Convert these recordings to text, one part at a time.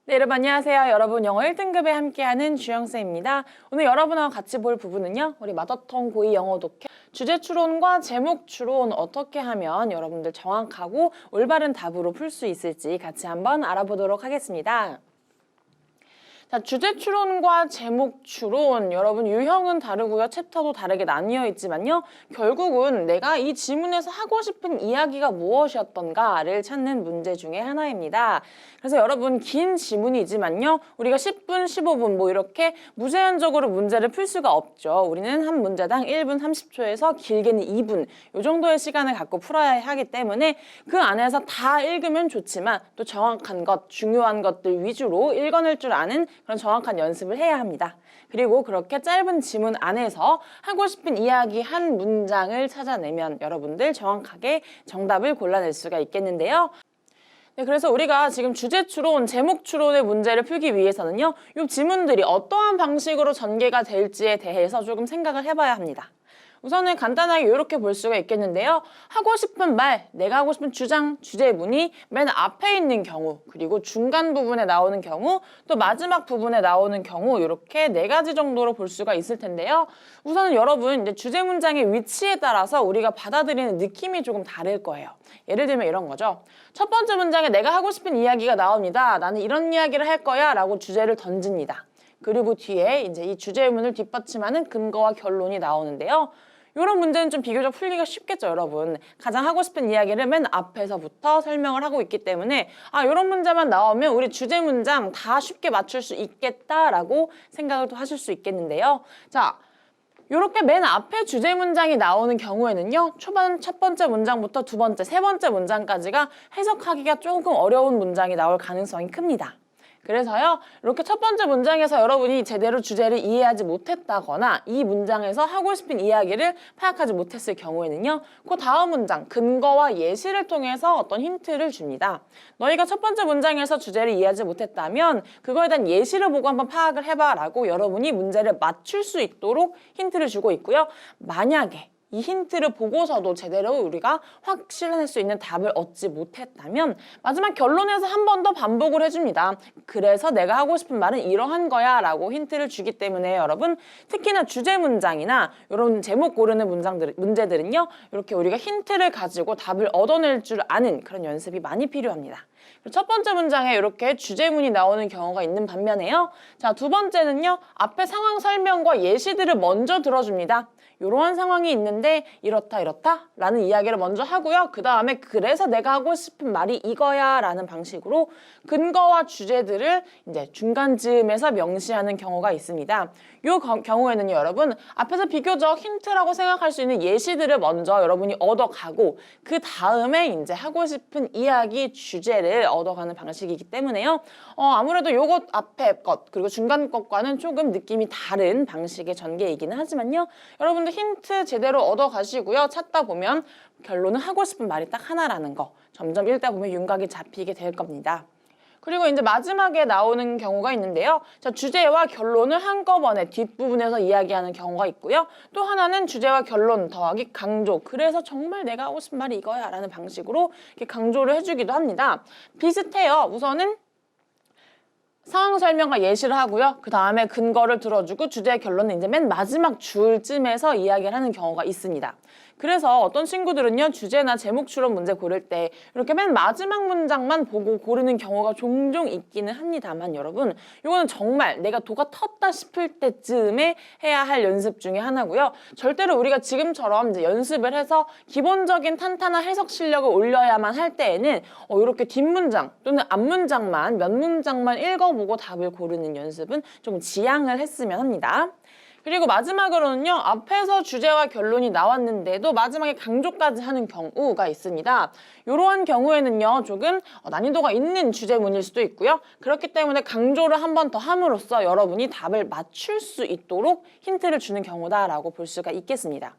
네, 여러분 안녕하세요. 여러분 영어 1등급에 함께하는 주영쌤입니다. 오늘 여러분하고 같이 볼 부분은요. 우리 마더텅 고2 영어 독해 주제 추론과 제목 추론 어떻게 하면 여러분들 정확하고 올바른 답으로 풀 수 있을지 같이 한번 알아보도록 하겠습니다. 자, 주제 추론과 제목 추론, 여러분 유형은 다르고요. 챕터도 다르게 나뉘어 있지만요. 결국은 내가 이 지문에서 하고 싶은 이야기가 무엇이었던가를 찾는 문제 중에 하나입니다. 그래서 여러분 긴 지문이지만요. 우리가 10분, 15분 뭐 이렇게 무제한적으로 문제를 풀 수가 없죠. 우리는 한 문제당 1분 30초에서 길게는 2분 이 정도의 시간을 갖고 풀어야 하기 때문에 그 안에서 다 읽으면 좋지만 또 정확한 것, 중요한 것들 위주로 읽어낼 줄 아는 그런 정확한 연습을 해야 합니다. 그리고 그렇게 짧은 지문 안에서 하고 싶은 이야기 한 문장을 찾아내면 여러분들 정확하게 정답을 골라낼 수가 있겠는데요. 네, 그래서 우리가 지금 주제 추론, 제목 추론의 문제를 풀기 위해서는요. 이 지문들이 어떠한 방식으로 전개가 될지에 대해서 조금 생각을 해봐야 합니다. 우선은 간단하게 이렇게 볼 수가 있겠는데요. 하고 싶은 말, 내가 하고 싶은 주장, 주제문이 맨 앞에 있는 경우, 그리고 중간 부분에 나오는 경우, 또 마지막 부분에 나오는 경우 이렇게 네 가지 정도로 볼 수가 있을 텐데요. 우선은 여러분 이제 주제 문장의 위치에 따라서 우리가 받아들이는 느낌이 조금 다를 거예요. 예를 들면 이런 거죠. 첫 번째 문장에 내가 하고 싶은 이야기가 나옵니다. 나는 이런 이야기를 할 거야 라고 주제를 던집니다. 그리고 뒤에 이제 이 주제문을 뒷받침하는 근거와 결론이 나오는데요. 이런 문제는 좀 비교적 풀기가 쉽겠죠, 여러분. 가장 하고 싶은 이야기를 맨 앞에서부터 설명을 하고 있기 때문에 이런 문제만 나오면 우리 주제 문장 다 쉽게 맞출 수 있겠다라고 생각을 또 하실 수 있겠는데요. 자, 이렇게 맨 앞에 주제 문장이 나오는 경우에는요. 초반 첫 번째 문장부터 두 번째, 세 번째 문장까지가 해석하기가 조금 어려운 문장이 나올 가능성이 큽니다. 그래서요, 이렇게 첫 번째 문장에서 여러분이 제대로 주제를 이해하지 못했다거나 이 문장에서 하고 싶은 이야기를 파악하지 못했을 경우에는요, 그 다음 문장, 근거와 예시를 통해서 어떤 힌트를 줍니다. 너희가 첫 번째 문장에서 주제를 이해하지 못했다면 그거에 대한 예시를 보고 한번 파악을 해봐 라고 여러분이 문제를 맞출 수 있도록 힌트를 주고 있고요. 만약에 이 힌트를 보고서도 제대로 우리가 확실할 수 있는 답을 얻지 못했다면 마지막 결론에서 한 번 더 반복을 해줍니다. 그래서 내가 하고 싶은 말은 이러한 거야 라고 힌트를 주기 때문에 여러분 특히나 주제 문장이나 이런 제목 고르는 문제들은요 이렇게 우리가 힌트를 가지고 답을 얻어낼 줄 아는 그런 연습이 많이 필요합니다. 첫 번째 문장에 이렇게 주제문이 나오는 경우가 있는 반면에요. 자, 두 번째는요. 앞에 상황 설명과 예시들을 먼저 들어줍니다. 이러한 상황이 있는데 이렇다 라는 이야기를 먼저 하고요. 그 다음에 그래서 내가 하고 싶은 말이 이거야 라는 방식으로 근거와 주제들을 이제 중간쯤에서 명시하는 경우가 있습니다. 이 경우에는요, 여러분 앞에서 비교적 힌트라고 생각할 수 있는 예시들을 먼저 여러분이 얻어가고 그 다음에 이제 하고 싶은 이야기 주제를 얻어가는 방식이기 때문에요. 아무래도 요것 앞에 것 그리고 중간 것과는 조금 느낌이 다른 방식의 전개이기는 하지만요. 여러분들 힌트 제대로 얻어가시고요. 찾다 보면 결론은 하고 싶은 말이 딱 하나라는 거 점점 읽다 보면 윤곽이 잡히게 될 겁니다. 그리고 이제 마지막에 나오는 경우가 있는데요. 자, 주제와 결론을 한꺼번에 뒷부분에서 이야기하는 경우가 있고요. 또 하나는 주제와 결론 더하기 강조. 그래서 정말 내가 하고 싶은 말이 이거야 라는 방식으로 이렇게 강조를 해주기도 합니다. 비슷해요. 우선은 상황 설명과 예시를 하고요. 그 다음에 근거를 들어주고 주제의 결론은 이제 맨 마지막 줄쯤에서 이야기를 하는 경우가 있습니다. 그래서 어떤 친구들은요. 주제나 제목 추론 문제 고를 때 이렇게 맨 마지막 문장만 보고 고르는 경우가 종종 있기는 합니다만 여러분 이거는 정말 내가 도가 텄다 싶을 때쯤에 해야 할 연습 중에 하나고요. 절대로 우리가 지금처럼 이제 연습을 해서 기본적인 탄탄한 해석 실력을 올려야만 할 때에는 이렇게 뒷문장 또는 앞문장만 몇 문장만 읽어보고 답을 고르는 연습은 좀 지양을 했으면 합니다. 그리고 마지막으로는요. 앞에서 주제와 결론이 나왔는데도 마지막에 강조까지 하는 경우가 있습니다. 이러한 경우에는요. 조금 난이도가 있는 주제문일 수도 있고요. 그렇기 때문에 강조를 한 번 더 함으로써 여러분이 답을 맞출 수 있도록 힌트를 주는 경우다라고 볼 수가 있겠습니다.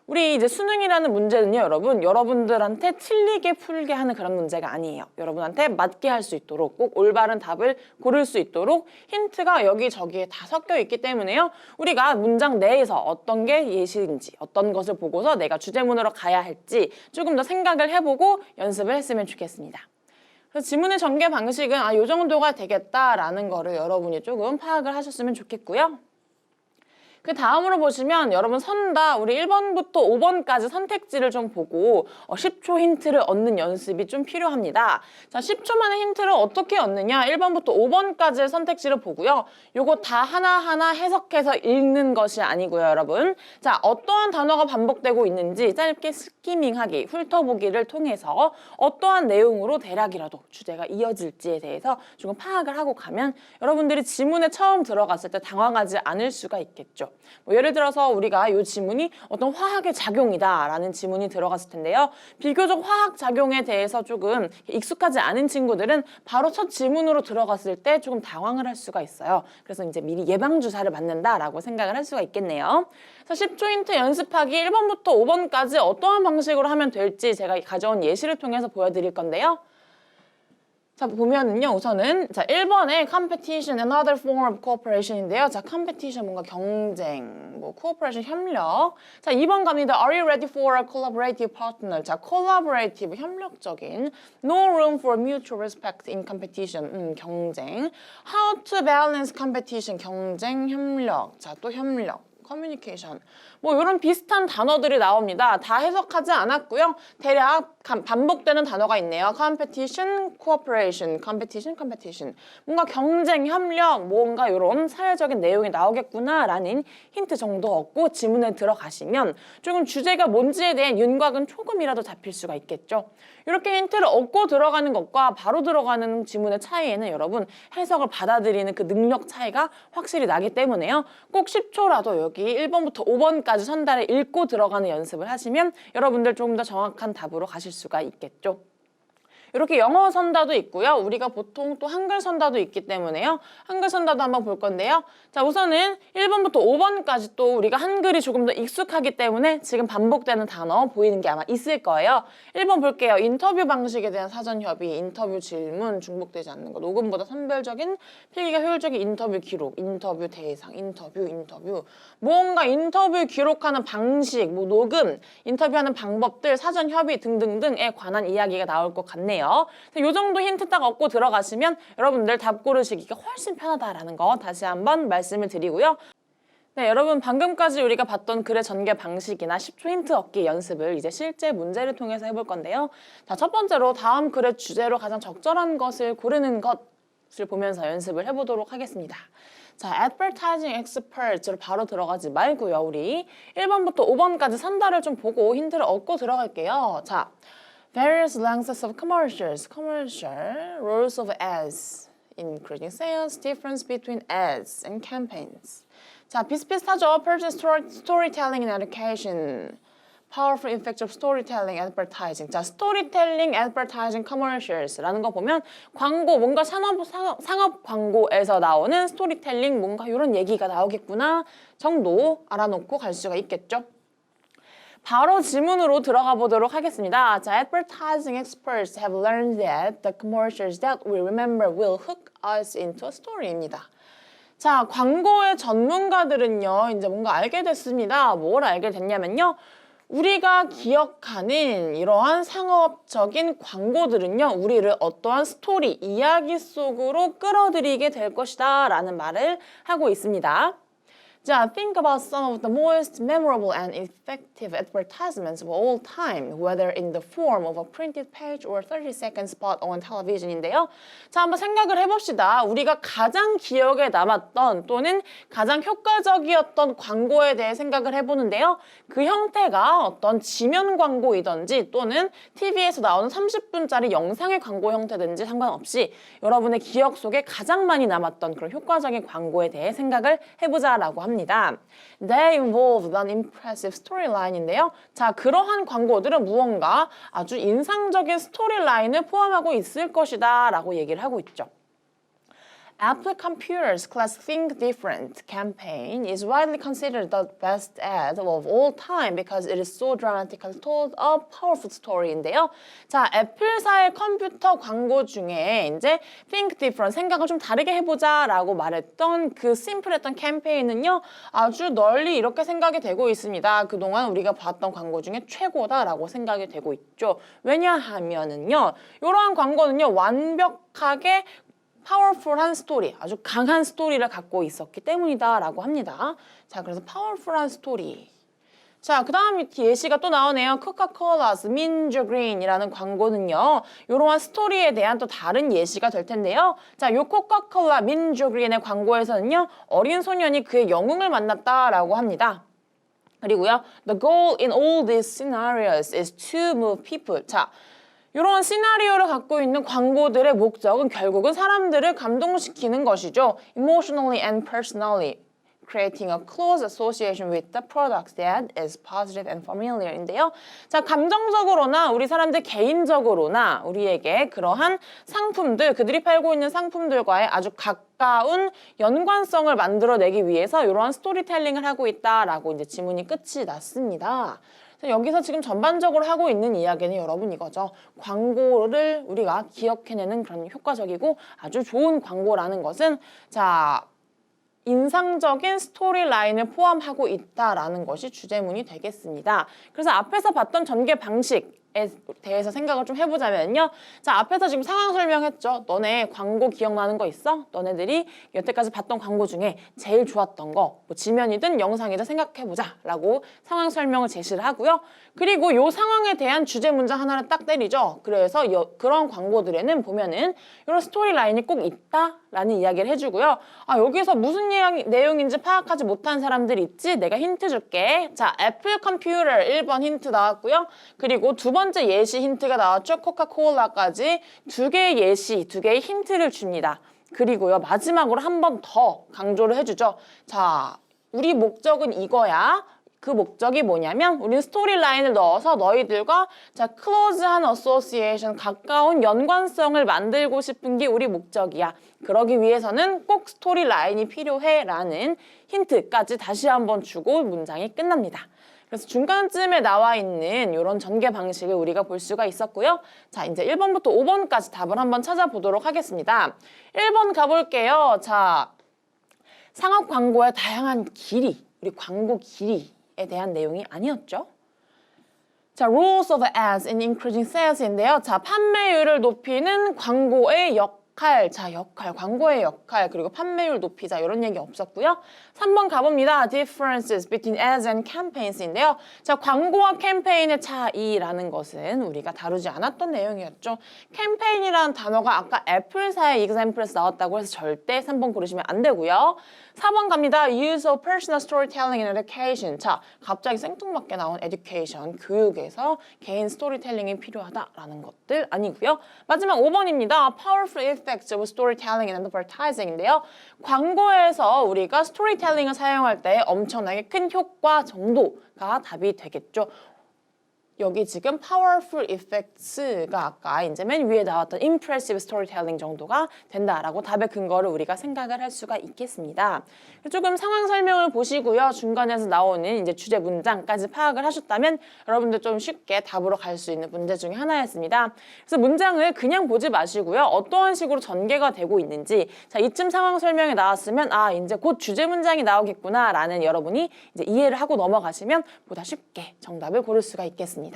우리 이제 수능이라는 문제는요, 여러분, 여러분들한테 틀리게 풀게 하는 그런 문제가 아니에요. 여러분한테 맞게 할 수 있도록 꼭 올바른 답을 고를 수 있도록 힌트가 여기저기에 다 섞여 있기 때문에요. 우리가 문장 내에서 어떤 게 예시인지, 어떤 것을 보고서 내가 주제문으로 가야 할지 조금 더 생각을 해보고 연습을 했으면 좋겠습니다. 그래서 지문의 전개 방식은 요 정도가 되겠다라는 거를 여러분이 조금 파악을 하셨으면 좋겠고요. 그 다음으로 보시면 여러분 선다 우리 1번부터 5번까지 선택지를 좀 보고 10초 힌트를 얻는 연습이 좀 필요합니다. 자, 10초 만에 힌트를 어떻게 얻느냐? 1번부터 5번까지의 선택지를 보고요. 요거 다 하나하나 해석해서 읽는 것이 아니고요, 여러분. 자, 어떠한 단어가 반복되고 있는지 짧게 스키밍하기, 훑어보기를 통해서 어떠한 내용으로 대략이라도 주제가 이어질지에 대해서 조금 파악을 하고 가면 여러분들이 지문에 처음 들어갔을 때 당황하지 않을 수가 있겠죠. 뭐 예를 들어서 우리가 이 지문이 어떤 화학의 작용이다 라는 지문이 들어갔을 텐데요. 비교적 화학 작용에 대해서 조금 익숙하지 않은 친구들은 바로 첫 지문으로 들어갔을 때 조금 당황을 할 수가 있어요. 그래서 이제 미리 예방주사를 맞는다라고 생각을 할 수가 있겠네요. 그래서 10초 힌트 연습하기 1번부터 5번까지 어떠한 방식으로 하면 될지 제가 가져온 예시를 통해서 보여드릴 건데요. 자, 보면은요, 우선은, 자, 1번에 competition, another form of cooperation인데요. 자, competition, 뭔가 경쟁, 뭐, cooperation, 협력. 자, 2번 갑니다. Are you ready for a collaborative partner? 자, collaborative, 협력적인. No room for mutual respect in competition, 경쟁. How to balance competition, 경쟁, 협력. 자, 또 협력. 커뮤니케이션 뭐 이런 비슷한 단어들이 나옵니다. 다 해석하지 않았고요. 대략 반복되는 단어가 있네요. competition, cooperation, competition, competition. 뭔가 경쟁, 협력, 뭔가 이런 사회적인 내용이 나오겠구나라는 힌트 정도 얻고 지문에 들어가시면 조금 주제가 뭔지에 대한 윤곽은 조금이라도 잡힐 수가 있겠죠. 이렇게 힌트를 얻고 들어가는 것과 바로 들어가는 지문의 차이에는 여러분 해석을 받아들이는 그 능력 차이가 확실히 나기 때문에요. 꼭 10초라도 여기 1번부터 5번까지 선달에 읽고 들어가는 연습을 하시면 여러분들 조금 더 정확한 답으로 가실 수가 있겠죠. 이렇게 영어 선다도 있고요. 우리가 보통 또 한글 선다도 있기 때문에요. 한글 선다도 한번 볼 건데요. 자, 우선은 1번부터 5번까지 또 우리가 한글이 조금 더 익숙하기 때문에 지금 반복되는 단어 보이는 게 아마 있을 거예요. 1번 볼게요. 인터뷰 방식에 대한 사전 협의, 인터뷰 질문, 중복되지 않는 것, 녹음보다 선별적인, 필기가 효율적인 인터뷰 기록, 인터뷰 대상, 인터뷰. 뭔가 인터뷰 기록하는 방식, 뭐 녹음, 인터뷰하는 방법들, 사전 협의 등등등에 관한 이야기가 나올 것 같네요. 이 정도 힌트 딱 얻고 들어가시면 여러분들 답 고르시기가 훨씬 편하다라는 거 다시 한번 말씀을 드리고요. 네, 여러분 방금까지 우리가 봤던 글의 전개 방식이나 10초 힌트 얻기 연습을 이제 실제 문제를 통해서 해볼 건데요. 자, 첫 번째로 다음 글의 주제로 가장 적절한 것을 고르는 것을 보면서 연습을 해보도록 하겠습니다. 자, advertising experts로 바로 들어가지 말고요. 우리 1번부터 5번까지 산다를 좀 보고 힌트를 얻고 들어갈게요. 자, various lengths of commercials, commercial, roles of ads, including sales, difference between ads and campaigns. 자, 비슷비슷하죠? Purchase storytelling and education, powerful effective storytelling, advertising. 자, storytelling, advertising, commercials라는 거 보면 광고, 뭔가 상업 광고에서 나오는 스토리텔링, 뭔가 이런 얘기가 나오겠구나 정도 알아놓고 갈 수가 있겠죠? 바로 지문으로 들어가 보도록 하겠습니다. 자, advertising experts have learned that the commercials that we remember will hook us into a story입니다. 자, 광고의 전문가들은요, 이제 뭔가 알게 됐습니다. 뭘 알게 됐냐면요. 우리가 기억하는 이러한 상업적인 광고들은요, 우리를 어떠한 스토리, 이야기 속으로 끌어들이게 될 것이다 라는 말을 하고 있습니다. 자, think about some of the most memorable and effective advertisements of all time, whether in the form of a printed page or 30-second spot on television인데요. 자, 한번 생각을 해봅시다. 우리가 가장 기억에 남았던 또는 가장 효과적이었던 광고에 대해 생각을 해보는데요. 그 형태가 어떤 지면 광고이든지 또는 TV에서 나오는 30분짜리 영상의 광고 형태든지 상관없이 여러분의 기억 속에 가장 많이 남았던 그런 효과적인 광고에 대해 생각을 해보자라고 합니다. They involved an impressive storyline인데요. 자, 그러한 광고들은 무언가 아주 인상적인 스토리라인을 포함하고 있을 것이다 라고 얘기를 하고 있죠. Apple Computer's class Think Different campaign is widely considered the best ad of all time because it is so dramatically told a powerful story인데요. 자, 애플사의 컴퓨터 광고 중에 이제 Think Different, 생각을 좀 다르게 해보자라고 말했던 그 심플했던 캠페인은요, 아주 널리 이렇게 생각이 되고 있습니다. 그동안 우리가 봤던 광고 중에 최고다라고 생각이 되고 있죠. 왜냐하면은요, 이러한 광고는요, 완벽하게 파워풀한 스토리, 아주 강한 스토리를 갖고 있었기 때문이다라고 합니다. 자, 그래서 파워풀한 스토리. 자, 그 다음 예시가 또 나오네요. 코카콜라's 민저그린이라는 광고는요. 이러한 스토리에 대한 또 다른 예시가 될 텐데요. 자, 요 코카콜라 민저그린의 광고에서는요. 어린 소년이 그의 영웅을 만났다라고 합니다. 그리고요. The goal in all these scenarios is to move people. 자, 이런 시나리오를 갖고 있는 광고들의 목적은 결국은 사람들을 감동시키는 것이죠. Emotionally and personally creating a close association with the products that is positive and familiar인데요. 자, 감정적으로나 우리 사람들 개인적으로나 우리에게 그러한 상품들, 그들이 팔고 있는 상품들과의 아주 가까운 연관성을 만들어내기 위해서 이러한 스토리텔링을 하고 있다라고 이제 지문이 끝이 났습니다. 여기서 지금 전반적으로 하고 있는 이야기는 여러분 이거죠. 광고를 우리가 기억해내는 그런 효과적이고 아주 좋은 광고라는 것은 자, 인상적인 스토리 라인을 포함하고 있다라는 것이 주제문이 되겠습니다. 그래서 앞에서 봤던 전개 방식에 대해서 생각을 좀 해보자면요. 자, 앞에서 지금 상황 설명했죠. 너네 광고 기억나는 거 있어? 너네들이 여태까지 봤던 광고 중에 제일 좋았던 거, 뭐 지면이든 영상이든 생각해보자 라고 상황 설명을 제시를 하고요. 그리고 요 상황에 대한 주제 문장 하나를 딱 때리죠. 그래서 그런 광고들에는 보면은 이런 스토리 라인이 꼭 있다라는 이야기를 해주고요. 아, 여기서 무슨 내용인지 파악하지 못한 사람들 있지? 내가 힌트 줄게. 자, 애플 컴퓨터 1번 힌트 나왔고요. 그리고 두 번째 예시 힌트가 나왔죠. 코카콜라까지 두 개의 예시, 두 개의 힌트를 줍니다. 그리고요, 마지막으로 한 번 더 강조를 해주죠. 자, 우리 목적은 이거야. 그 목적이 뭐냐면 우리는 스토리 라인을 넣어서 너희들과 자, 클로즈한 어소시에이션, 가까운 연관성을 만들고 싶은 게 우리 목적이야. 그러기 위해서는 꼭 스토리 라인이 필요해 라는 힌트까지 다시 한번 주고 문장이 끝납니다. 그래서 중간쯤에 나와 있는 이런 전개 방식을 우리가 볼 수가 있었고요. 자, 이제 1번부터 5번까지 답을 한번 찾아보도록 하겠습니다. 1번 가볼게요. 자, 상업 광고의 다양한 길이, 우리 광고 길이에 대한 내용이 아니었죠. 자, rules of ads in increasing sales인데요. 자, 판매율을 높이는 광고의 광고의 역할, 그리고 판매율 높이자 이런 얘기 없었고요. 3번 가봅니다. Differences between ads and campaigns인데요. 자, 광고와 캠페인의 차이라는 것은 우리가 다루지 않았던 내용이었죠. 캠페인이라는 단어가 아까 애플사의 example에서 나왔다고 해서 절대 3번 고르시면 안 되고요. 4번 갑니다. Use of personal storytelling in education. 자, 갑자기 생뚱맞게 나온 education, 교육에서 개인 스토리텔링이 필요하다라는 것들 아니고요. 마지막 5번입니다. Powerful effects of storytelling and advertising인데요. 광고에서 우리가 스토리텔링을 사용할 때 엄청나게 큰 효과 정도가 답이 되겠죠. 여기 지금 powerful effects가 아까 이제 맨 위에 나왔던 impressive storytelling 정도가 된다라고 답의 근거를 우리가 생각을 할 수가 있겠습니다. 조금 상황 설명을 보시고요. 중간에서 나오는 이제 주제 문장까지 파악을 하셨다면 여러분들 좀 쉽게 답으로 갈 수 있는 문제 중에 하나였습니다. 그래서 문장을 그냥 보지 마시고요. 어떠한 식으로 전개가 되고 있는지 자, 이쯤 상황 설명이 나왔으면 아, 이제 곧 주제 문장이 나오겠구나 라는 여러분이 이제 이해를 하고 넘어가시면 보다 쉽게 정답을 고를 수가 있겠습니다.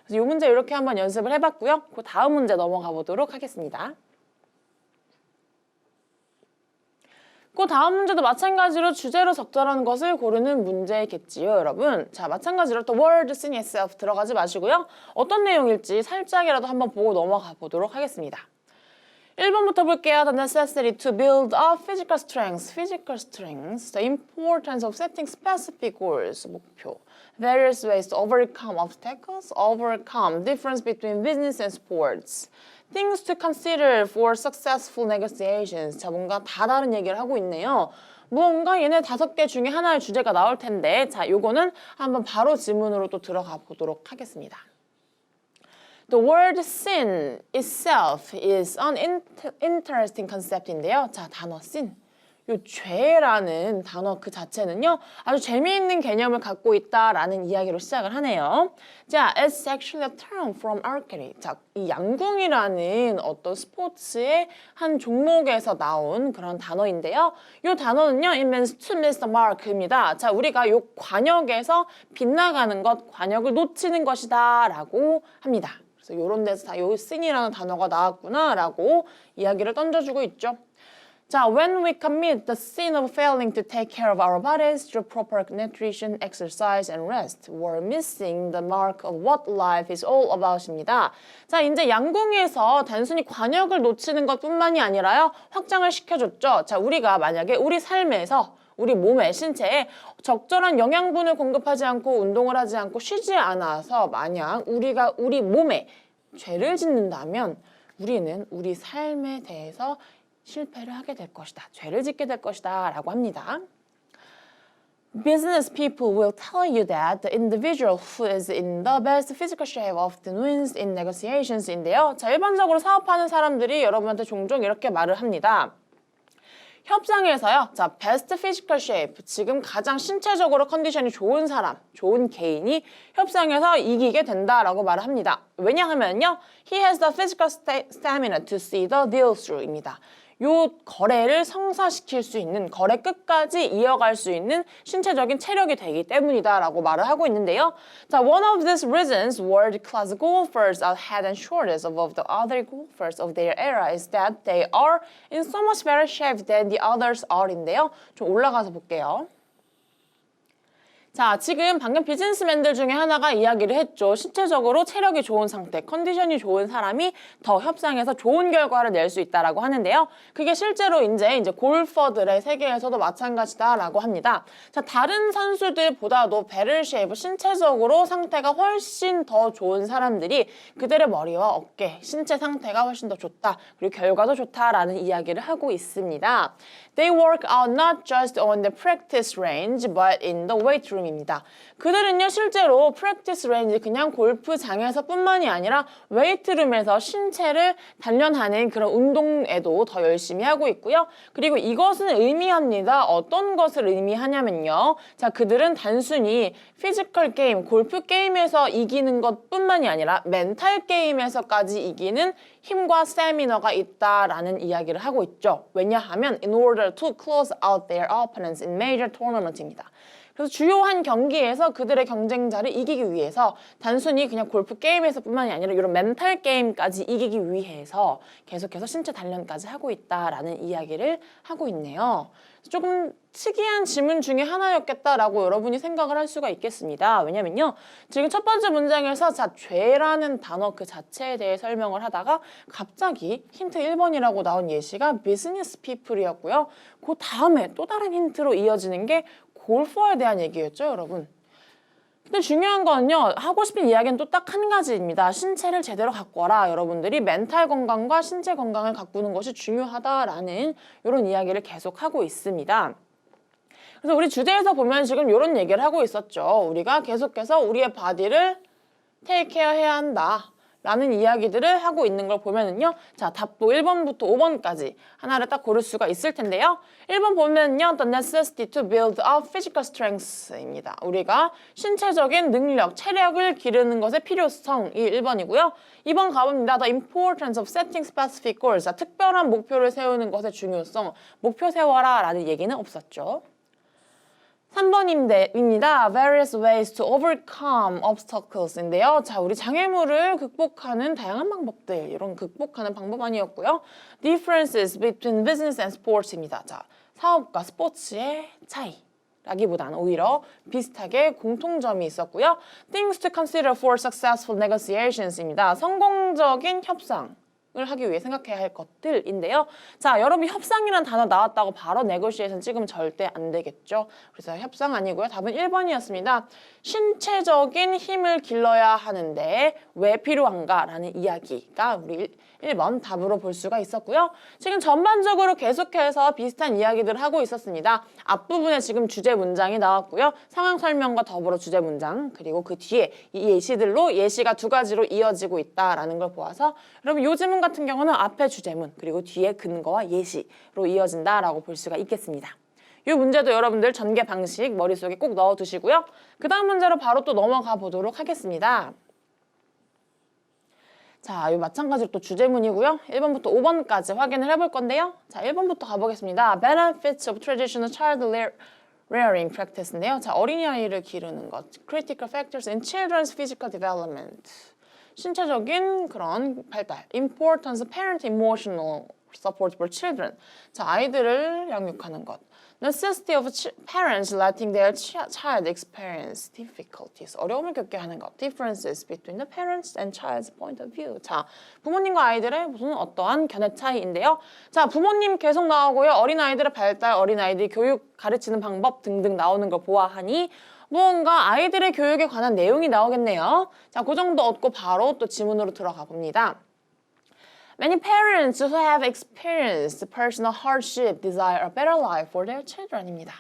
그래서 이 문제 이렇게 한번 연습을 해봤고요. 그 다음 문제 넘어가 보도록 하겠습니다. 그 다음 문제도 마찬가지로 주제로 적절한 것을 고르는 문제겠지요, 여러분. 자, 마찬가지로 또 word scene itself 들어가지 마시고요. 어떤 내용일지 살짝이라도 한번 보고 넘어가 보도록 하겠습니다. 1번부터 볼게요. The necessity to build up physical strength. Physical strength. The importance of setting specific goals. 목표. Various ways to overcome obstacles. Overcome. Difference between business and sports. Things to consider for successful negotiations. 자, 뭔가 다 다른 얘기를 하고 있네요. 무언가 얘네 5개 중에 하나의 주제가 나올 텐데 자, 요거는 한번 바로 지문으로 또 들어가 보도록 하겠습니다. The word sin itself is an interesting concept인데요. 자, 단어 sin. 요 죄라는 단어 그 자체는요, 아주 재미있는 개념을 갖고 있다라는 이야기로 시작을 하네요. 자, it's actually a term from archery. 자, 이 양궁이라는 어떤 스포츠의 한 종목에서 나온 그런 단어인데요. 요 단어는요, it means to miss the mark입니다. 자, 우리가 요 관역에서 빗나가는 것, 관역을 놓치는 것이다 라고 합니다. 그래서 요런 데서 다 요 sin이라는 단어가 나왔구나라고 이야기를 던져주고 있죠. 자, when we commit the sin of failing to take care of our bodies through proper nutrition, exercise, and rest, we're missing the mark of what life is all about입니다. 자, 이제 양궁에서 단순히 관역을 놓치는 것뿐만이 아니라요, 확장을 시켜줬죠. 자, 우리가 만약에 우리 삶에서 우리 몸에, 신체에 적절한 영양분을 공급하지 않고 운동을 하지 않고 쉬지 않아서 만약 우리가 우리 몸에 죄를 짓는다면 우리는 우리 삶에 대해서 실패를 하게 될 것이다. 죄를 짓게 될 것이다. 라고 합니다. Business people will tell you that the individual who is in the best physical shape often wins in negotiations인데요. 자, 일반적으로 사업하는 사람들이 여러분한테 종종 이렇게 말을 합니다. 협상에서요, 자, best physical shape, 지금 가장 신체적으로 컨디션이 좋은 사람, 좋은 개인이 협상에서 이기게 된다라고 말을 합니다. 왜냐하면요, he has the physical stamina to see the deal through입니다. 요 거래를 성사시킬 수 있는, 거래 끝까지 이어갈 수 있는 신체적인 체력이 되기 때문이다라고 말을 하고 있는데요. 자, one of these reasons world-class golfers are head and shoulders above the other golfers of their era is that they are in so much better shape than the others are인데요. 좀 올라가서 볼게요. 자, 지금 방금 비즈니스맨들 중에 하나가 이야기를 했죠. 신체적으로 체력이 좋은 상태, 컨디션이 좋은 사람이 더 협상에서 좋은 결과를 낼 수 있다라고 하는데요. 그게 실제로 이제 골퍼들의 세계에서도 마찬가지다라고 합니다. 자, 다른 선수들보다도 배럴 쉐이프, 신체적으로 상태가 훨씬 더 좋은 사람들이 그들의 머리와 어깨, 신체 상태가 훨씬 더 좋다. 그리고 결과도 좋다라는 이야기를 하고 있습니다. They work out not just on the practice range, but in the weight room. 입니다. 그들은요, 실제로 프랙티스 레인지, 그냥 골프장에서 뿐만이 아니라 웨이트룸에서 신체를 단련하는 그런 운동에도 더 열심히 하고 있고요. 그리고 이것은 의미합니다. 어떤 것을 의미하냐면요. 자, 그들은 단순히 피지컬 게임, 골프 게임에서 이기는 것뿐만이 아니라 멘탈 게임에서까지 이기는 힘과 스태미너가 있다라는 이야기를 하고 있죠. 왜냐하면 in order to close out their opponents in major tournament입니다. 그래서 주요한 경기에서 그들의 경쟁자를 이기기 위해서 단순히 그냥 골프 게임에서 뿐만이 아니라 이런 멘탈 게임까지 이기기 위해서 계속해서 신체 단련까지 하고 있다라는 이야기를 하고 있네요. 조금 특이한 지문 중에 하나였겠다라고 여러분이 생각을 할 수가 있겠습니다. 왜냐면요, 지금 첫 번째 문장에서 자, 죄라는 단어 그 자체에 대해 설명을 하다가 갑자기 힌트 1번이라고 나온 예시가 비즈니스 피플이었고요. 그 다음에 또 다른 힌트로 이어지는 게 골퍼에 대한 얘기였죠, 여러분. 근데 중요한 거는요, 하고 싶은 이야기는 또 딱 한 가지입니다. 신체를 제대로 가꿔라. 여러분들이 멘탈 건강과 신체 건강을 가꾸는 것이 중요하다라는 이런 이야기를 계속 하고 있습니다. 그래서 우리 주제에서 보면 지금 이런 얘기를 하고 있었죠. 우리가 계속해서 우리의 바디를 테이크 케어 해야 한다. 라는 이야기들을 하고 있는 걸 보면은요. 자, 답도 1번부터 5번까지 하나를 딱 고를 수가 있을 텐데요. 1번 보면은요. The necessity to build up physical strength입니다. 우리가 신체적인 능력, 체력을 기르는 것의 필요성이 1번이고요. 2번 가봅니다. The importance of setting specific goals. 자, 특별한 목표를 세우는 것의 중요성. 목표 세워라 라는 얘기는 없었죠. 3번입니다. Various ways to overcome obstacles인데요. 자, 우리 장애물을 극복하는 다양한 방법들, 이런 극복하는 방법 아니었고요. Differences between business and sports입니다. 자, 사업과 스포츠의 차이. 라기보다는 오히려 비슷하게 공통점이 있었고요. Things to consider for successful negotiations입니다. 성공적인 협상. 하기 위해 생각해야 할 것들인데요. 자, 여러분 협상이란 단어 나왔다고 바로 negotiation 찍으면 절대 안 되겠죠. 그래서 협상 아니고요. 답은 1번이었습니다. 신체적인 힘을 길러야 하는데 왜 필요한가라는 이야기가 우리 1번 답으로 볼 수가 있었고요. 지금 전반적으로 계속해서 비슷한 이야기들을 하고 있었습니다. 앞부분에 지금 주제 문장이 나왔고요. 상황 설명과 더불어 주제 문장, 그리고 그 뒤에 이 예시들로 예시가 두 가지로 이어지고 있다라는 걸 보아서 여러분 요 지문 같은 경우는 앞에 주제문, 그리고 뒤에 근거와 예시로 이어진다라고 볼 수가 있겠습니다. 이 문제도 여러분들 전개 방식 머릿속에 꼭 넣어두시고요. 그 다음 문제로 바로 또 넘어가 보도록 하겠습니다. 자, 이 마찬가지로 또 주제문이고요. 1번부터 5번까지 확인을 해볼 건데요. 자, 1번부터 가보겠습니다. Benefits of traditional child rearing practice인데요. 자, 어린이아이를 기르는 것. Critical factors in children's physical development. 신체적인 그런 발달. Importance of parent emotional support for children. 자, 아이들을 양육하는 것. Necessity of parents letting their child experience difficulties. 어려움을 겪게 하는 것. Differences between the parents and child's point of view. 자, 부모님과 아이들의 무슨 어떠한 견해 차이인데요. 자, 부모님 계속 나오고요. 어린아이들의 발달, 어린아이들 교육 가르치는 방법 등등 나오는 걸 보아하니 무언가 아이들의 교육에 관한 내용이 나오겠네요. 자, 그 정도 얻고 바로 또 지문으로 들어가 봅니다. Many parents who have experienced personal hardship desire a better life for their children입니다.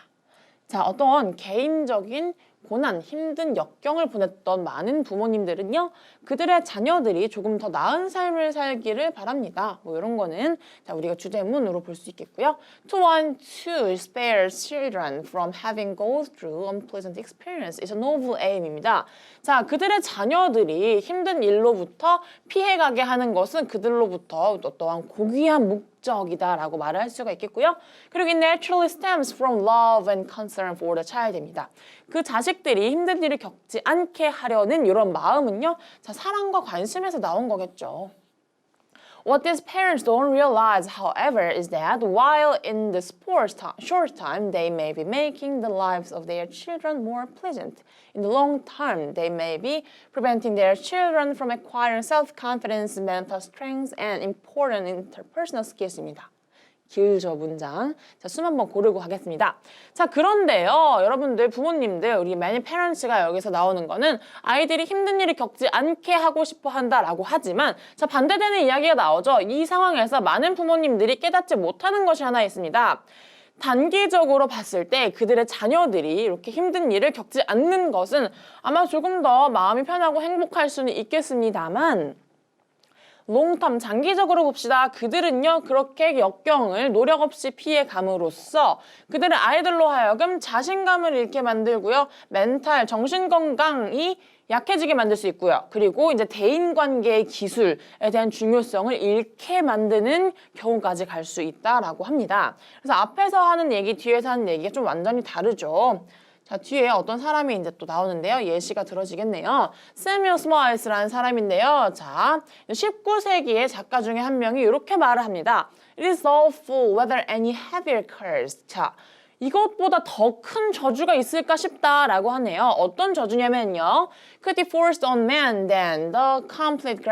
자, 어떤 개인적인 고난, 힘든 역경을 보냈던 많은 부모님들은요, 그들의 자녀들이 조금 더 나은 삶을 살기를 바랍니다. 뭐 이런 거는 자, 우리가 주제문으로 볼 수 있겠고요. To want to spare children from having go through unpleasant experience is a noble aim입니다. 자, 그들의 자녀들이 힘든 일로부터 피해가게 하는 것은 그들로부터 어떠한 고귀한 목적이다라고 말을 할 수가 있겠고요. 그리고 it naturally stems from love and concern for the child입니다. 그 자식들이 힘든 일을 겪지 않게 하려는 이런 마음은요, 자, 사랑과 관심에서 나온 거겠죠. What these parents don't realize, however, is that while in the short time they may be making the lives of their children more pleasant, in the long term they may be preventing their children from acquiring self-confidence, mental strength, and important interpersonal skills입니다. 길죠, 문장. 자, 숨 한번 고르고 가겠습니다. 자, 그런데요, 여러분들, 부모님들, 우리 many parents가 여기서 나오는 거는 아이들이 힘든 일을 겪지 않게 하고 싶어 한다라고 하지만, 자, 반대되는 이야기가 나오죠. 이 상황에서 많은 부모님들이 깨닫지 못하는 것이 하나 있습니다. 단기적으로 봤을 때 그들의 자녀들이 이렇게 힘든 일을 겪지 않는 것은 아마 조금 더 마음이 편하고 행복할 수는 있겠습니다만, 롱텀 장기적으로 봅시다. 그들은요 그렇게 역경을 노력 없이 피해감으로써 그들의 아이들로 하여금 자신감을 잃게 만들고요. 멘탈, 정신건강이 약해지게 만들 수 있고요. 그리고 이제 대인관계의 기술에 대한 중요성을 잃게 만드는 경우까지 갈 수 있다라고 합니다. 그래서 앞에서 하는 얘기, 뒤에서 하는 얘기가 좀 완전히 다르죠. 자, 뒤에 어떤 사람이 이제 또 나오는데요. 예시가 들어지겠네요. 세뮤얼 스마일스라는 사람인데요. 자, 19세기의 작가 중에 한 명이 이렇게 말을 합니다. It is doubtful whether any heavier curse. 자, 이것보다 더 큰 저주가 있을까 싶다라고 하네요. 어떤 저주냐면요. Could be forced on man than the complete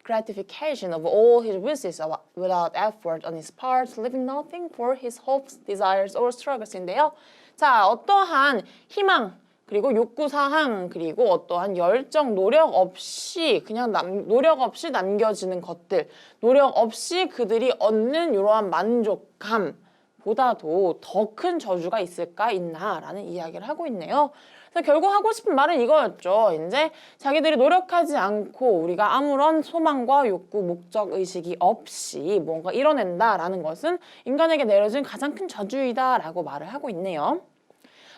gratification of all his wishes without effort on his part, leaving nothing for his hopes, desires, or struggles인데요. 자, 어떠한 희망, 그리고 욕구사항, 그리고 어떠한 열정, 노력 없이 그냥 노력 없이 남겨지는 것들, 노력 없이 그들이 얻는 이러한 만족감 보다도 더 큰 저주가 있나라는 이야기를 하고 있네요. 그래서 결국 하고 싶은 말은 이거였죠. 이제 자기들이 노력하지 않고 우리가 아무런 소망과 욕구, 목적, 의식이 없이 뭔가 이뤄낸다라는 것은 인간에게 내려진 가장 큰 저주이다라고 말을 하고 있네요.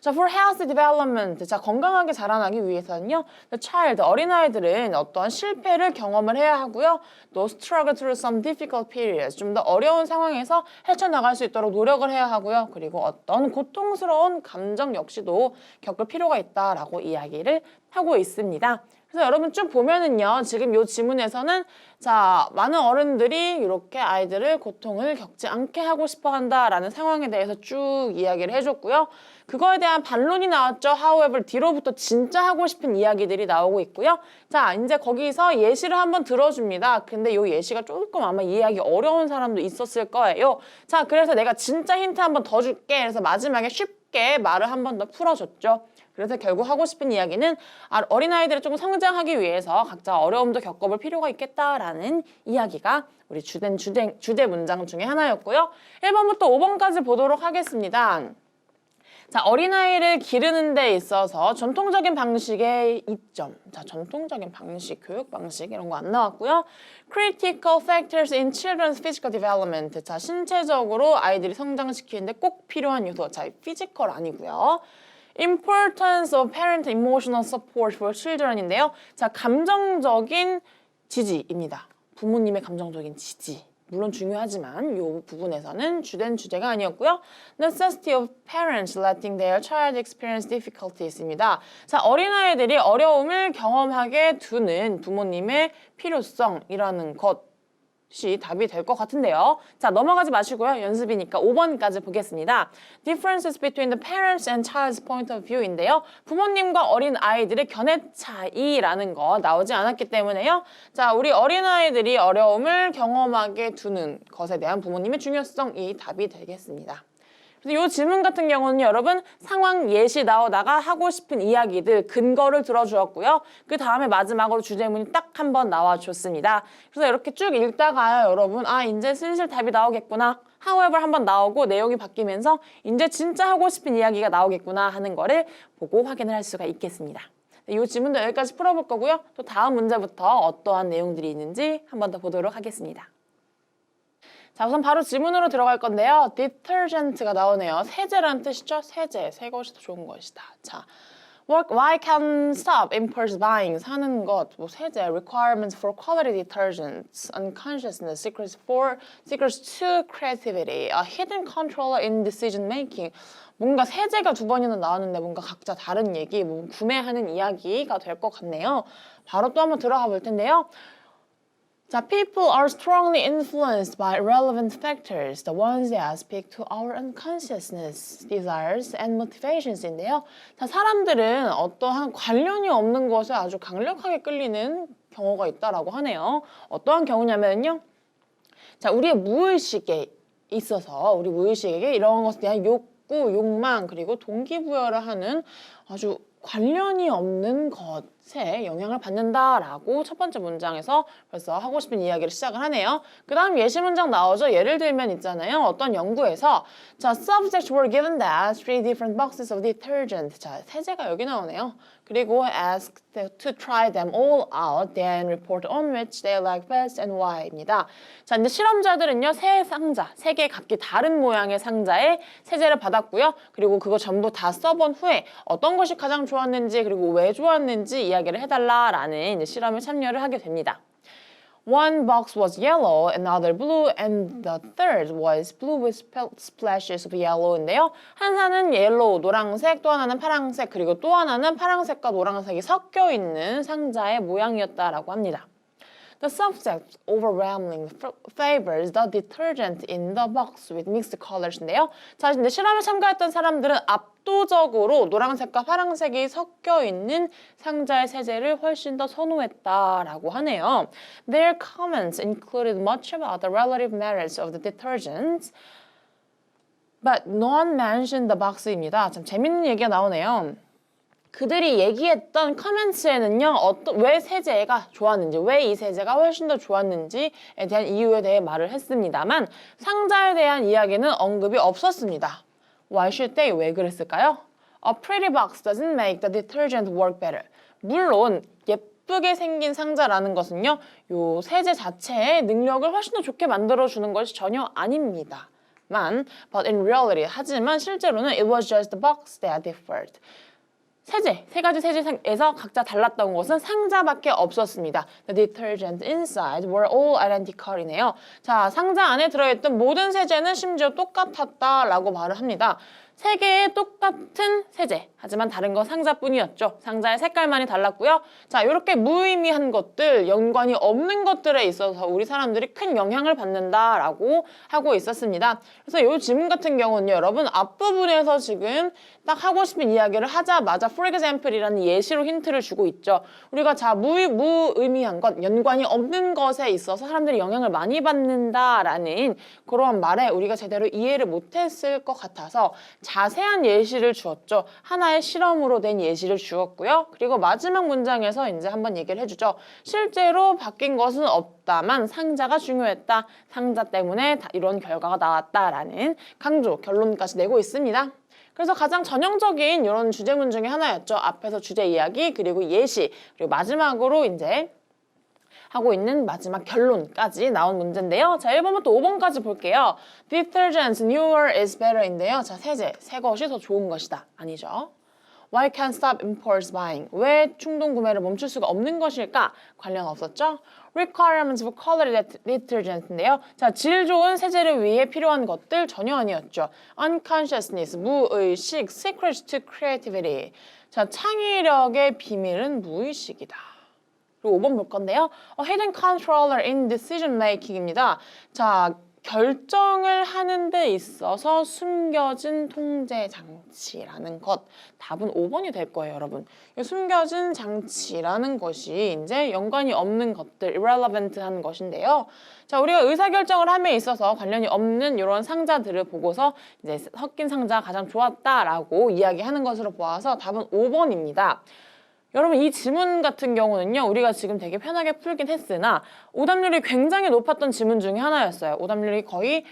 자, for healthy development. 자, 건강하게 자라나기 위해서는요. The child, 어린아이들은 어떠한 실패를 경험을 해야 하고요. 또 struggle through some difficult periods. 좀 더 어려운 상황에서 헤쳐나갈 수 있도록 노력을 해야 하고요. 그리고 어떤 고통스러운 감정 역시도 겪을 필요가 있다라고 이야기를 하고 있습니다. 그래서 여러분 쭉 보면은요, 지금 이 지문에서는 자, 많은 어른들이 이렇게 아이들을 고통을 겪지 않게 하고 싶어 한다라는 상황에 대해서 쭉 이야기를 해줬고요. 그거에 대한 반론이 나왔죠. However, 뒤로부터 진짜 하고 싶은 이야기들이 나오고 있고요. 자, 이제 거기서 예시를 한번 들어줍니다. 근데 이 예시가 조금 아마 이해하기 어려운 사람도 있었을 거예요. 자, 그래서 내가 진짜 힌트 한번 더 줄게. 그래서 마지막에 쉽게 말을 한 번 더 풀어줬죠. 그래서 결국 하고 싶은 이야기는 어린아이들이 조금 성장하기 위해서 각자 어려움도 겪어볼 필요가 있겠다라는 이야기가 우리 주제 문장 중에 하나였고요. 1번부터 5번까지 보도록 하겠습니다. 자, 어린아이를 기르는 데 있어서 전통적인 방식의 이점. 자, 전통적인 방식, 교육 방식 이런 거 안 나왔고요. Critical factors in children's physical development. 자, 신체적으로 아이들이 성장시키는데 꼭 필요한 요소. 자, 피지컬 아니고요. Importance of parent emotional support for children인데요. 자, 감정적인 지지입니다. 부모님의 감정적인 지지. 물론 중요하지만 이 부분에서는 주된 주제가 아니었고요. Necessity of parents letting their child experience difficulties입니다. 자, 어린아이들이 어려움을 경험하게 두는 부모님의 필요성이라는 것이 답이 될 것 같은데요. 자, 넘어가지 마시고요. 연습이니까 5번까지 보겠습니다. Differences between the parents and child's point of view인데요. 부모님과 어린 아이들의 견해 차이라는 거 나오지 않았기 때문에요. 자, 우리 어린 아이들이 어려움을 경험하게 두는 것에 대한 부모님의 중요성이 답이 되겠습니다. 그래서 이 질문 같은 경우는 여러분 상황 예시 나오다가 하고 싶은 이야기들 근거를 들어주었고요. 그 다음에 마지막으로 주제문이 딱 한 번 나와줬습니다. 그래서 이렇게 쭉 읽다가요, 여러분 이제 슬슬 답이 나오겠구나. however 한 번 나오고 내용이 바뀌면서 이제 진짜 하고 싶은 이야기가 나오겠구나 하는 거를 보고 확인을 할 수가 있겠습니다. 이 질문도 여기까지 풀어볼 거고요. 또 다음 문제부터 어떠한 내용들이 있는지 한 번 더 보도록 하겠습니다. 자, 우선 바로 질문으로 들어갈 건데요. detergent가 나오네요. 세제라는 뜻이죠. 세제, 새 것이 더 좋은 것이다. 자, why can stop impulse buying, 사는 것, 뭐 세제, requirements for quality detergents, unconsciousness, secrets to creativity, a hidden controller in decision making. 뭔가 세제가 2번이나 나왔는데 뭔가 각자 다른 얘기, 뭐 구매하는 이야기가 될 것 같네요. 바로 또 한번 들어가 볼 텐데요. 자, people are strongly influenced by relevant factors, the ones that speak to our unconsciousness, desires, and motivations인데요. 자, 사람들은 어떠한 관련이 없는 것에 아주 강력하게 끌리는 경우가 있다라고 하네요. 어떠한 경우냐면요. 자, 우리의 무의식에 있어서 우리 무의식에게 이런 것에 대한 욕구, 욕망, 그리고 동기부여를 하는 아주 관련이 없는 것에 영향을 받는다라고 첫 번째 문장에서 벌써 하고 싶은 이야기를 시작을 하네요. 그 다음 예시 문장 나오죠. 예를 들면 있잖아요. 어떤 연구에서 자, subjects were given that 3 different boxes of detergent. 자, 세제가 여기 나오네요. 그리고 asked to try them all out, then report on which they like best and why입니다. 자, 이제 실험자들은요, 세 상자, 3개 각기 다른 모양의 상자에 세제를 받았고요. 그리고 그거 전부 다 써본 후에 어떤 것이 가장 좋았는지 그리고 왜 좋았는지 이야기를 해달라라는 이제 실험에 참여를 하게 됩니다. One box was yellow, another blue, and the third was blue with splashes of yellow인데요. 하나는 옐로우, 노란색, 또 하나는 파란색, 그리고 또 하나는 파란색과 노란색이 섞여 있는 상자의 모양이었다라고 합니다. The subject overwhelmingly favors the detergent in the box with mixed colors인데요. 자, 이제 실험에 참가했던 사람들은 압도적으로 노란색과 파란색이 섞여 있는 상자의 세제를 훨씬 더 선호했다라고 하네요. Their comments included much about the relative merits of the detergents, but none mentioned the box입니다. 참 재밌는 얘기가 나오네요. 그들이 얘기했던 커멘트에는요, 왜 세제가 좋았는지, 왜 이 세제가 훨씬 더 좋았는지에 대한 이유에 대해 말을 했습니다만 상자에 대한 이야기는 언급이 없었습니다. Why should they? 왜 그랬을까요? A pretty box doesn't make the detergent work better. 물론 예쁘게 생긴 상자라는 것은요, 요 세제 자체의 능력을 훨씬 더 좋게 만들어주는 것이 전혀 아닙니다. But in reality, 하지만 실제로는 it was just the box that differed. 세제, 3가지 세제에서 각자 달랐던 것은 상자밖에 없었습니다. The detergent inside were all identical이네요. 자, 상자 안에 들어있던 모든 세제는 심지어 똑같았다라고 말을 합니다. 세 개의 똑같은 세제, 하지만 다른 건 상자뿐이었죠. 상자의 색깔만이 달랐고요. 자, 이렇게 무의미한 것들, 연관이 없는 것들에 있어서 우리 사람들이 큰 영향을 받는다라고 하고 있었습니다. 그래서 이 지문 같은 경우는요, 여러분 앞부분에서 지금 딱 하고 싶은 이야기를 하자마자 for example이라는 예시로 힌트를 주고 있죠. 우리가 자, 무의미한 것, 연관이 없는 것에 있어서 사람들이 영향을 많이 받는다라는 그런 말에 우리가 제대로 이해를 못했을 것 같아서 자세한 예시를 주었죠. 하나의 실험으로 된 예시를 주었고요. 그리고 마지막 문장에서 이제 한번 얘기를 해주죠. 실제로 바뀐 것은 없다만 상자가 중요했다. 상자 때문에 이런 결과가 나왔다라는 강조, 결론까지 내고 있습니다. 그래서 가장 전형적인 이런 주제문 중에 하나였죠. 앞에서 주제 이야기, 그리고 예시, 그리고 마지막으로 이제 하고 있는 마지막 결론까지 나온 문제인데요. 자, 1번부터 5번까지 볼게요. Detergent newer is better인데요. 자, 세제, 새 것이 더 좋은 것이다. 아니죠. Why can't stop impulse buying? 왜 충동 구매를 멈출 수가 없는 것일까? 관련 없었죠? Requirements for quality detergent인데요. 자, 질 좋은 세제를 위해 필요한 것들 전혀 아니었죠. Unconsciousness, 무의식, secret to creativity. 자, 창의력의 비밀은 무의식이다. 그리고 5번 볼 건데요. Hidden controller in decision making입니다. 자, 결정을 하는 데 있어서 숨겨진 통제 장치라는 것. 답은 5번이 될 거예요, 여러분. 숨겨진 장치라는 것이 이제 연관이 없는 것들, irrelevant한 것인데요. 자, 우리가 의사결정을 함에 있어서 관련이 없는 이런 상자들을 보고서 이제 섞인 상자가 가장 좋았다라고 이야기하는 것으로 보아서 답은 5번입니다. 여러분 이 지문 같은 경우는요. 우리가 지금 되게 편하게 풀긴 했으나 오답률이 굉장히 높았던 지문 중에 하나였어요. 오답률이 거의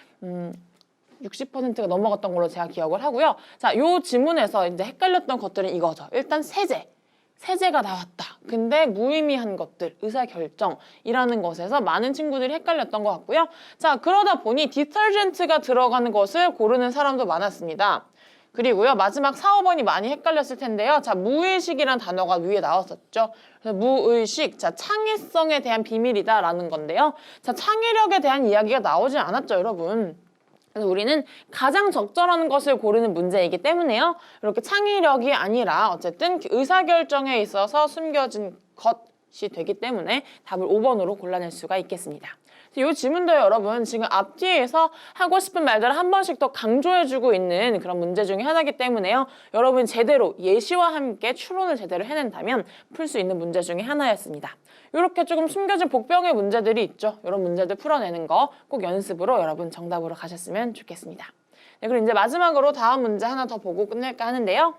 60%가 넘어갔던 걸로 제가 기억을 하고요. 자, 요 지문에서 이제 헷갈렸던 것들은 이거죠. 일단 세제가 나왔다. 근데 무의미한 것들, 의사결정이라는 것에서 많은 친구들이 헷갈렸던 것 같고요. 자, 그러다 보니 디터전트가 들어가는 것을 고르는 사람도 많았습니다. 그리고요, 마지막 4, 5번이 많이 헷갈렸을 텐데요. 자, 무의식이란 단어가 위에 나왔었죠. 그래서 무의식, 자, 창의성에 대한 비밀이다라는 건데요. 자, 창의력에 대한 이야기가 나오지 않았죠, 여러분. 그래서 우리는 가장 적절한 것을 고르는 문제이기 때문에요. 이렇게 창의력이 아니라 어쨌든 의사결정에 있어서 숨겨진 것이 되기 때문에 답을 5번으로 골라낼 수가 있겠습니다. 이 지문도 여러분 지금 앞뒤에서 하고 싶은 말들을 한 번씩 더 강조해주고 있는 그런 문제 중에 하나이기 때문에요. 여러분 제대로 예시와 함께 추론을 제대로 해낸다면 풀 수 있는 문제 중에 하나였습니다. 이렇게 조금 숨겨진 복병의 문제들이 있죠. 이런 문제들 풀어내는 거 꼭 연습으로 여러분 정답으로 가셨으면 좋겠습니다. 네, 그리고 이제 마지막으로 다음 문제 하나 더 보고 끝낼까 하는데요.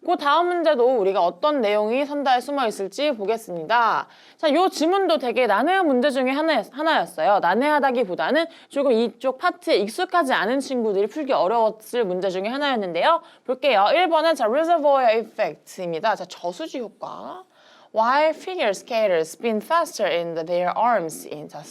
그 다음 문제도 우리가 어떤 내용이 선다에 숨어 있을지 보겠습니다. 자, 이 지문도 되게 난해한 문제 중에 하나였어요. 난해하다기보다는 조금 이쪽 파트에 익숙하지 않은 친구들이 풀기 어려웠을 문제 중에 하나였는데요. 볼게요. 1번은 자, reservoir effect입니다. 자, 저수지 효과. Why figure skaters spin faster in their arms? 자,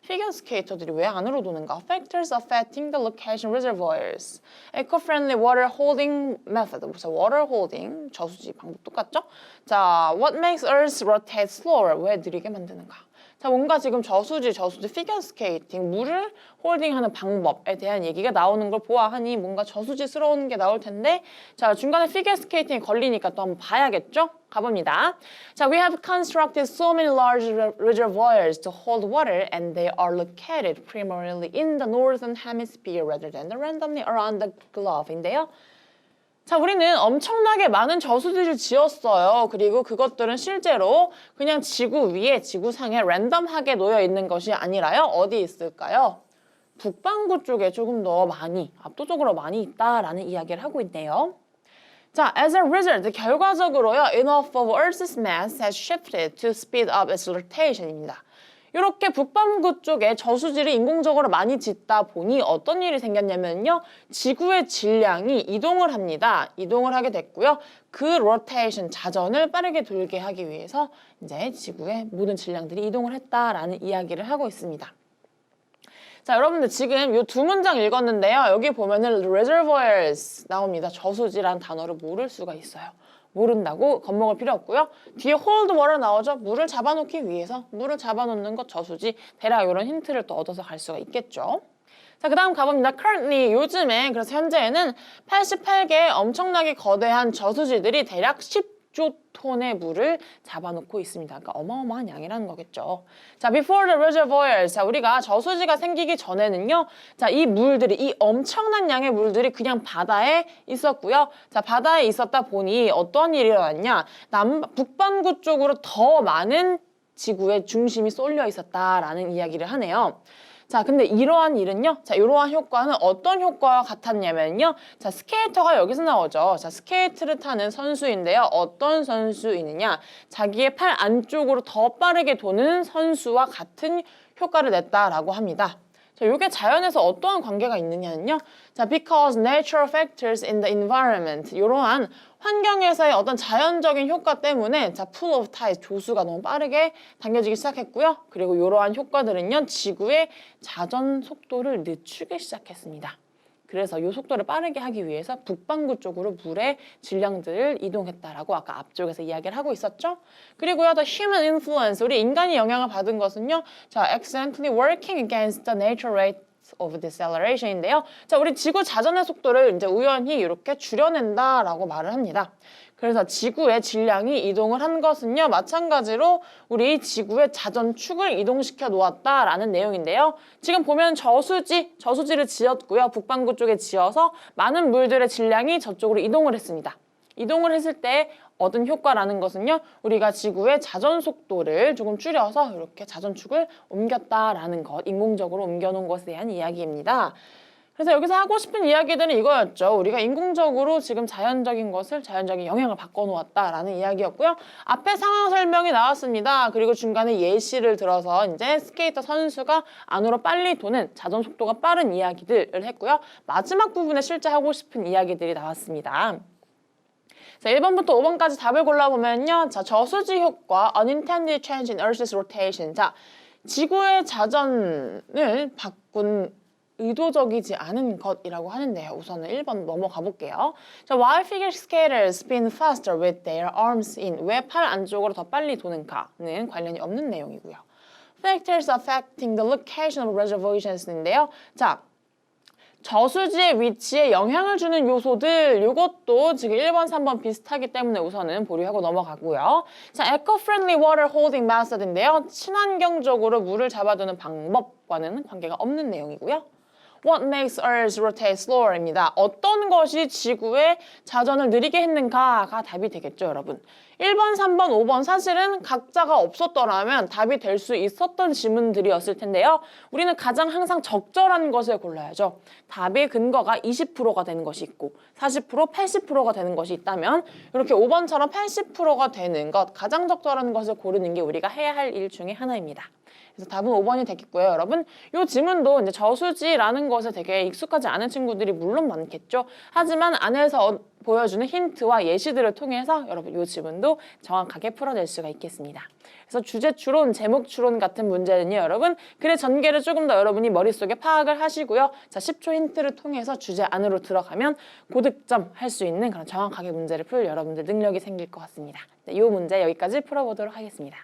피겨 스케이터들이 왜 안으로 도는가? Factors affecting the location reservoirs. Eco-friendly water holding method. water holding 저수지 방법 똑같죠? 자, what makes Earth rotate slower? 왜 느리게 만드는가? 자, 뭔가 지금 저수지, 피겨 스케이팅, 물을 홀딩하는 방법에 대한 얘기가 나오는 걸 보아하니 뭔가 저수지스러운 게 나올 텐데, 자, 중간에 피겨 스케이팅이 걸리니까 또 한번 봐야겠죠? 가봅니다. 자, we have constructed so many large reservoirs to hold water and they are located primarily in the northern hemisphere rather than randomly around the globe인데요. 자, 우리는 엄청나게 많은 저수지를 지었어요. 그리고 그것들은 실제로 그냥 지구 위에, 지구상에 랜덤하게 놓여 있는 것이 아니라요. 어디 있을까요? 북반구 쪽에 조금 더 많이, 압도적으로 많이 있다라는 이야기를 하고 있네요. 자, as a result, 결과적으로요. enough of Earth's mass has shifted to speed up its rotation입니다. 이렇게 북반구 쪽에 저수지를 인공적으로 많이 짓다 보니 어떤 일이 생겼냐면요. 지구의 질량이 이동을 합니다. 이동을 하게 됐고요. 그 로테이션, 자전을 빠르게 돌게 하기 위해서 이제 지구의 모든 질량들이 이동을 했다라는 이야기를 하고 있습니다. 자, 여러분들 지금 이 두 문장 읽었는데요. 여기 보면은 reservoirs 나옵니다. 저수지라는 단어를 모를 수가 있어요. 모른다고 겁먹을 필요 없고요. 뒤에 hold water 나오죠. 물을 잡아놓기 위해서 물을 잡아놓는 것 저수지. 대략 이런 힌트를 또 얻어서 갈 수가 있겠죠. 자, 그 다음 가봅니다. currently, 요즘에, 그래서 현재에는 88개의 엄청나게 거대한 저수지들이 대략 10조 톤의 물을 잡아놓고 있습니다. 그러니까 어마어마한 양이라는 거겠죠. 자, before the reservoirs. 자, 우리가 저수지가 생기기 전에는요. 자, 이 물들이, 이 엄청난 양의 물들이 그냥 바다에 있었고요. 자, 바다에 있었다 보니 어떠한 일이 일어났냐. 북반구 쪽으로 더 많은 지구의 중심이 쏠려 있었다라는 이야기를 하네요. 자, 근데 이러한 일은요. 자, 이러한 효과는 어떤 효과와 같았냐면요. 자, 스케이터가 여기서 나오죠. 자, 스케이트를 타는 선수인데요. 어떤 선수이느냐. 자기의 팔 안쪽으로 더 빠르게 도는 선수와 같은 효과를 냈다라고 합니다. 자, 이게 자연에서 어떠한 관계가 있느냐는요. 자, because natural factors in the environment. 이러한 환경에서의 어떤 자연적인 효과 때문에 자, pull of tide, 조수가 너무 빠르게 당겨지기 시작했고요. 그리고 이러한 효과들은요. 지구의 자전 속도를 늦추기 시작했습니다. 그래서 이 속도를 빠르게 하기 위해서 북반구 쪽으로 물의 질량들을 이동했다라고 아까 앞쪽에서 이야기를 하고 있었죠. 그리고요, the human influence, 우리 인간이 영향을 받은 것은요, 자, accidentally working against the natural rate of deceleration인데요. 자, 우리 지구 자전의 속도를 이제 우연히 이렇게 줄여낸다라고 말을 합니다. 그래서 지구의 질량이 이동을 한 것은요, 마찬가지로 우리 지구의 자전축을 이동시켜 놓았다라는 내용인데요. 지금 보면 저수지를 지었고요. 북반구 쪽에 지어서 많은 물들의 질량이 저쪽으로 이동을 했습니다. 이동을 했을 때 얻은 효과라는 것은요, 우리가 지구의 자전 속도를 조금 줄여서 이렇게 자전축을 옮겼다라는 것, 인공적으로 옮겨놓은 것에 대한 이야기입니다. 그래서 여기서 하고 싶은 이야기들은 이거였죠. 우리가 인공적으로 지금 자연적인 것을 자연적인 영향을 바꿔놓았다라는 이야기였고요. 앞에 상황 설명이 나왔습니다. 그리고 중간에 예시를 들어서 이제 스케이터 선수가 안으로 빨리 도는 자전 속도가 빠른 이야기들을 했고요. 마지막 부분에 실제 하고 싶은 이야기들이 나왔습니다. 자, 1번부터 5번까지 답을 골라보면요. 자, 저수지 효과, unintended change in Earth's rotation. 자, 지구의 자전을 바꾼 의도적이지 않은 것이라고 하는데요. 우선은 1번 넘어가 볼게요. 자, why figure skaters spin faster with their arms in? 왜 팔 안쪽으로 더 빨리 도는가는 관련이 없는 내용이고요. Factors affecting the location of reservoirs인데요. 자, 저수지의 위치에 영향을 주는 요소들, 이것도 지금 1번, 3번 비슷하기 때문에 우선은 보류하고 넘어가고요. 자, eco-friendly water holding method인데요. 친환경적으로 물을 잡아두는 방법과는 관계가 없는 내용이고요. What makes Earth rotate slower입니다. 어떤 것이 지구의 자전을 느리게 했는가가 답이 되겠죠, 여러분. 1번, 3번, 5번 사실은 각자가 없었더라면 답이 될 수 있었던 질문들이었을 텐데요. 우리는 가장 항상 적절한 것을 골라야죠. 답의 근거가 20%가 되는 것이 있고 40%, 80%가 되는 것이 있다면 이렇게 5번처럼 80%가 되는 것, 가장 적절한 것을 고르는 게 우리가 해야 할 일 중에 하나입니다. 그래서 답은 5번이 되겠고요, 여러분. 이 질문도 이제 저수지라는 것에 되게 익숙하지 않은 친구들이 물론 많겠죠. 하지만 안에서 보여주는 힌트와 예시들을 통해서 여러분 이 질문도 정확하게 풀어낼 수가 있겠습니다. 그래서 주제 추론, 제목 추론 같은 문제는요, 여러분 글의 전개를 조금 더 여러분이 머릿속에 파악을 하시고요. 자, 10초 힌트를 통해서 주제 안으로 들어가면 고득점 할 수 있는 그런 정확하게 문제를 풀 여러분들 능력이 생길 것 같습니다. 네, 이 문제 여기까지 풀어보도록 하겠습니다.